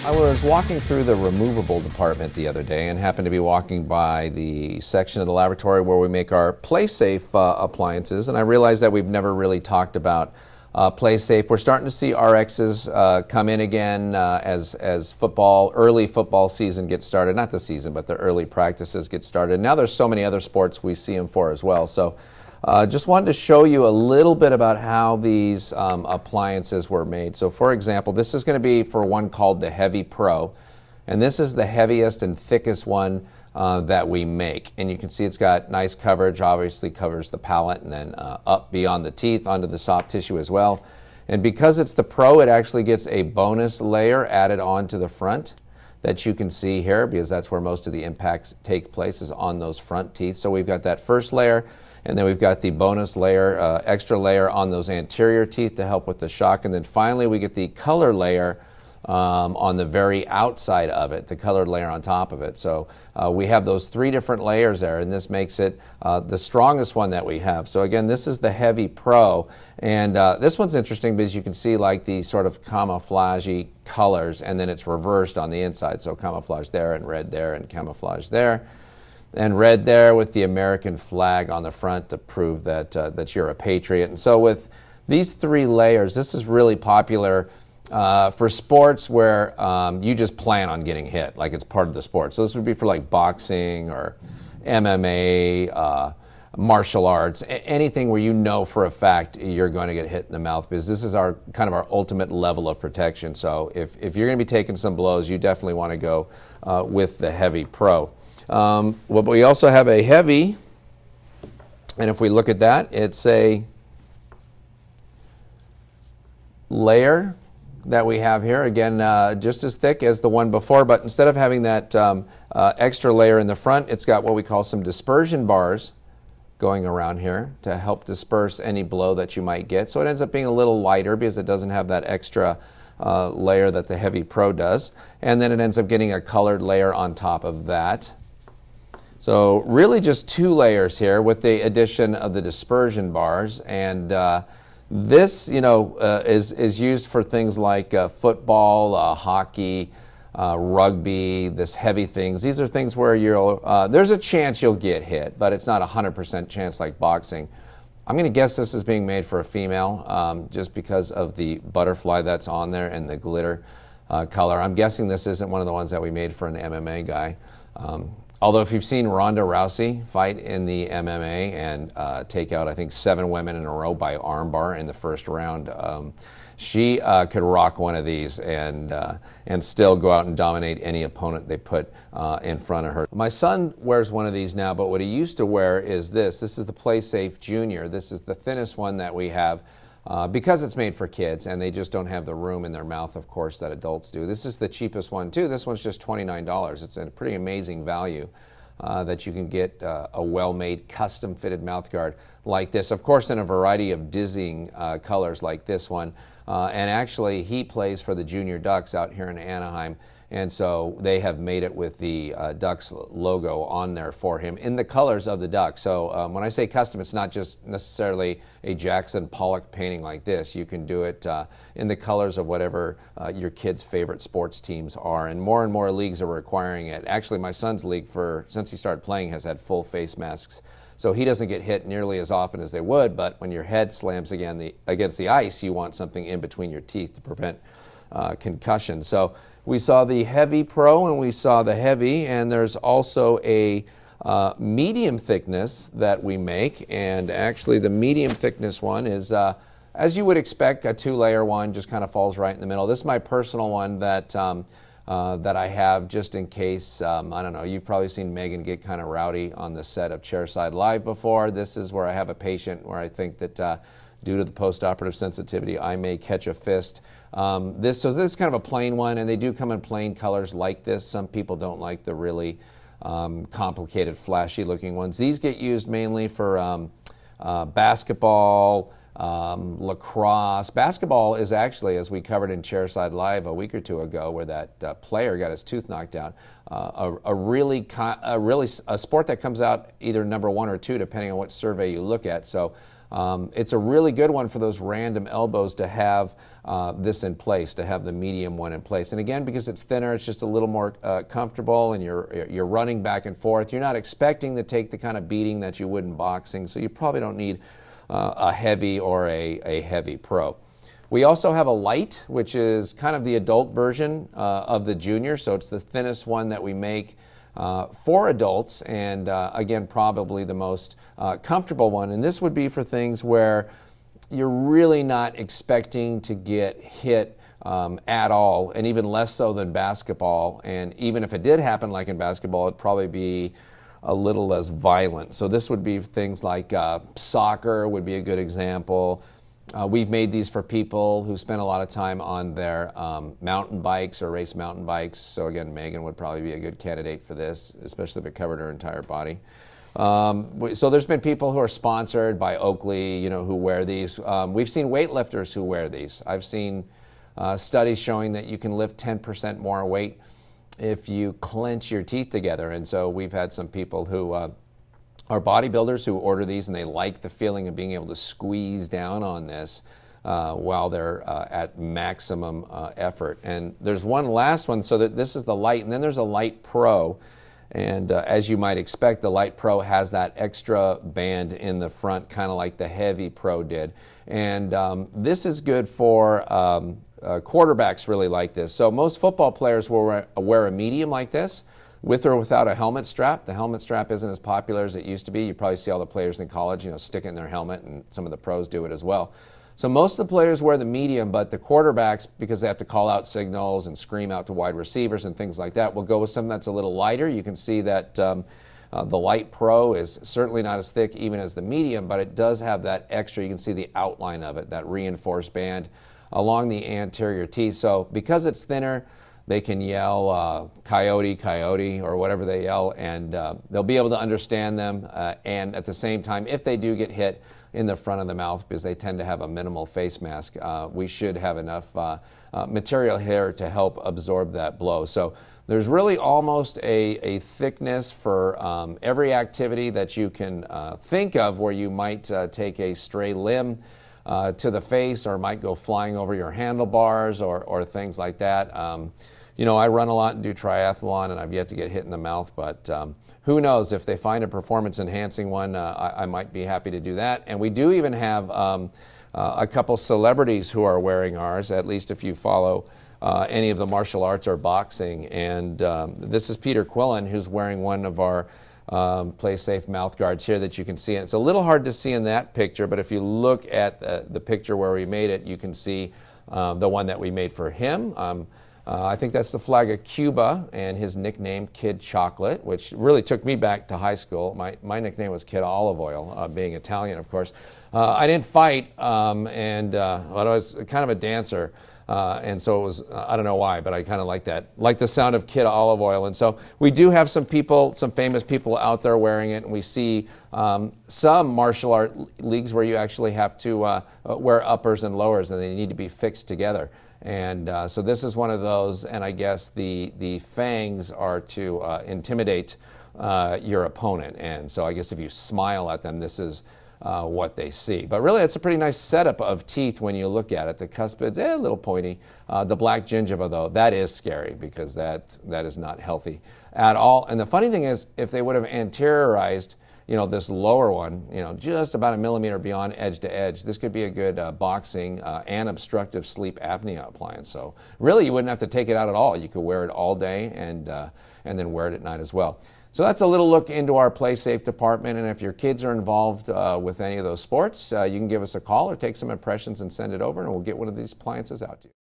I was walking through the removable department the other day and happened to be walking by the section of the laboratory where we make our PlaySafe appliances, and I realized that we've never really talked about PlaySafe. We're starting to see RXs come in again as early football season gets started. Not the season, but the early practices get started. Now there's so many other sports we see them for as well. So just wanted to show you a little bit about how these appliances were made. So for example, this is going to be for one called the Heavy Pro, and this is the heaviest and thickest one that we make. And you can see it's got nice coverage, obviously covers the palate and then up beyond the teeth onto the soft tissue as well. And because it's the Pro, it actually gets a bonus layer added onto the front that you can see here, because that's where most of the impacts take place, is on those front teeth. So we've got that first layer, and then we've got the bonus layer, extra layer on those anterior teeth to help with the shock. And then finally we get the color layer on the very outside of it, the colored layer on top of it. So we have those three different layers there, and this makes it the strongest one that we have. So again, this is the Heavy Pro, and this one's interesting because you can see like the sort of camouflagey colors, and then it's reversed on the inside. So camouflage there, and red there, and camouflage there, and red there with the American flag on the front to prove that that you're a patriot. And so with these three layers, this is really popular for sports where you just plan on getting hit, like it's part of the sport. So this would be for like boxing or MMA, martial arts, anything where you know for a fact you're going to get hit in the mouth, because this is our kind of our ultimate level of protection. So if you're going to be taking some blows, you definitely want to go with the Heavy Pro. Well, but we also have a Heavy, and if we look at that, it's a layer that we have here, again, just as thick as the one before, but instead of having that extra layer in the front, it's got what we call some dispersion bars going around here to help disperse any blow that you might get. So it ends up being a little lighter because it doesn't have that extra layer that the Heavy Pro does. And then it ends up getting a colored layer on top of that. So really just two layers here with the addition of the dispersion bars. And this, is used for things like football, hockey, rugby, this heavy things. These are things where there's a chance you'll get hit, but it's not a 100% chance like boxing. I'm going to guess this is being made for a female just because of the butterfly that's on there and the glitter color. I'm guessing this isn't one of the ones that we made for an MMA guy. Although if you've seen Ronda Rousey fight in the MMA and take out, I think, 7 women in a row by armbar in the first round, she could rock one of these and still go out and dominate any opponent they put in front of her. My son wears one of these now, but what he used to wear is this. This is the PlaySafe Junior. This is the thinnest one that we have. Because it's made for kids and they just don't have the room in their mouth, of course, that adults do. This is the cheapest one too. This one's just $29. It's a pretty amazing value that you can get a well-made, custom-fitted mouthguard like this. Of course, in a variety of dizzying colors like this one. And actually, he plays for the Junior Ducks out here in Anaheim. And so they have made it with the Ducks logo on there for him in the colors of the Ducks. So when I say custom, it's not just necessarily a Jackson Pollock painting like this. You can do it in the colors of whatever your kids' favorite sports teams are. And more leagues are requiring it. Actually, my son's league, since he started playing, has had full face masks. So he doesn't get hit nearly as often as they would. But when your head slams against the ice, you want something in between your teeth to prevent concussion. So we saw the Heavy Pro and we saw the Heavy, and there's also a medium thickness that we make. And actually the medium thickness one is, as you would expect, a 2-layer one, just kind of falls right in the middle. This is my personal one that I have just in case, I don't know, you've probably seen Megan get kind of rowdy on the set of Chairside Live before. This is where I have a patient where I think that due to the post-operative sensitivity, I may catch a fist. So this is kind of a plain one, and they do come in plain colors like this. Some people don't like the really complicated, flashy-looking ones. These get used mainly for basketball, lacrosse. Basketball is actually, as we covered in Chairside Live a week or two ago, where that player got his tooth knocked out, a sport that comes out either number 1 or 2, depending on what survey you look at. So It's a really good one for those random elbows to have this in place, to have the medium one in place. And again, because it's thinner, it's just a little more comfortable, and you're running back and forth. You're not expecting to take the kind of beating that you would in boxing, so you probably don't need a heavy or a heavy pro. We also have a light, which is kind of the adult version of the junior, so it's the thinnest one that we make for adults, and again, probably the most comfortable one. And this would be for things where you're really not expecting to get hit at all, and even less so than basketball. And even if it did happen like in basketball, it'd probably be a little less violent. So this would be things like soccer would be a good example. We've made these for people who spend a lot of time on their mountain bikes or race mountain bikes. So again, Megan would probably be a good candidate for this, especially if it covered her entire body. So there's been people who are sponsored by Oakley, who wear these. We've seen weightlifters who wear these. I've seen studies showing that you can lift 10% more weight if you clench your teeth together. And so we've had some people who are bodybuilders who order these, and they like the feeling of being able to squeeze down on this while they're at maximum effort. And there's one last one, so that this is the light, and then there's a Light Pro. And as you might expect, the Light Pro has that extra band in the front, kind of like the Heavy Pro did. And this is good for quarterbacks really like this. So most football players will wear a medium like this, with or without a helmet strap. The helmet strap isn't as popular as it used to be. You probably see all the players in college, stick it in their helmet, and some of the pros do it as well. So most of the players wear the medium, but the quarterbacks, because they have to call out signals and scream out to wide receivers and things like that, will go with something that's a little lighter. You can see that the Light Pro is certainly not as thick even as the medium, but it does have that extra. You can see the outline of it, that reinforced band along the anterior teeth. So because it's thinner, they can yell coyote, coyote, or whatever they yell, and they'll be able to understand them. And at the same time, if they do get hit in the front of the mouth, because they tend to have a minimal face mask, we should have enough material here to help absorb that blow. So there's really almost a thickness for every activity that you can think of where you might take a stray limb to the face, or might go flying over your handlebars, or things like that. I run a lot and do triathlon, and I've yet to get hit in the mouth, but who knows? If they find a performance-enhancing one, I might be happy to do that. And we do even have a couple celebrities who are wearing ours, at least if you follow any of the martial arts or boxing. And this is Peter Quillen, who's wearing one of our PlaySafe Mouthguards here that you can see. And it's a little hard to see in that picture, but if you look at the picture where we made it, you can see the one that we made for him. I think that's the flag of Cuba, and his nickname, Kid Chocolate, which really took me back to high school. My nickname was Kid Olive Oil, being Italian, of course. I didn't fight, but I was kind of a dancer. And so it was, I don't know why, but I kind of like the sound of Kid Olive Oil. And so we do have some famous people out there wearing it, and we see some martial art leagues where you actually have to wear uppers and lowers, and they need to be fixed together. And so this is one of those, and I guess the fangs are to intimidate your opponent. And so I guess if you smile at them, this is what they see. But really, it's a pretty nice setup of teeth when you look at it. The cuspid's a little pointy. The black gingiva, though, that is scary, because that is not healthy at all. And the funny thing is, if they would have anteriorized this lower one, just about a millimeter beyond edge to edge, this could be a good boxing and obstructive sleep apnea appliance. So really, you wouldn't have to take it out at all. You could wear it all day and then wear it at night as well. So that's a little look into our PlaySafe department, and if your kids are involved with any of those sports, you can give us a call or take some impressions and send it over, and we'll get one of these appliances out to you.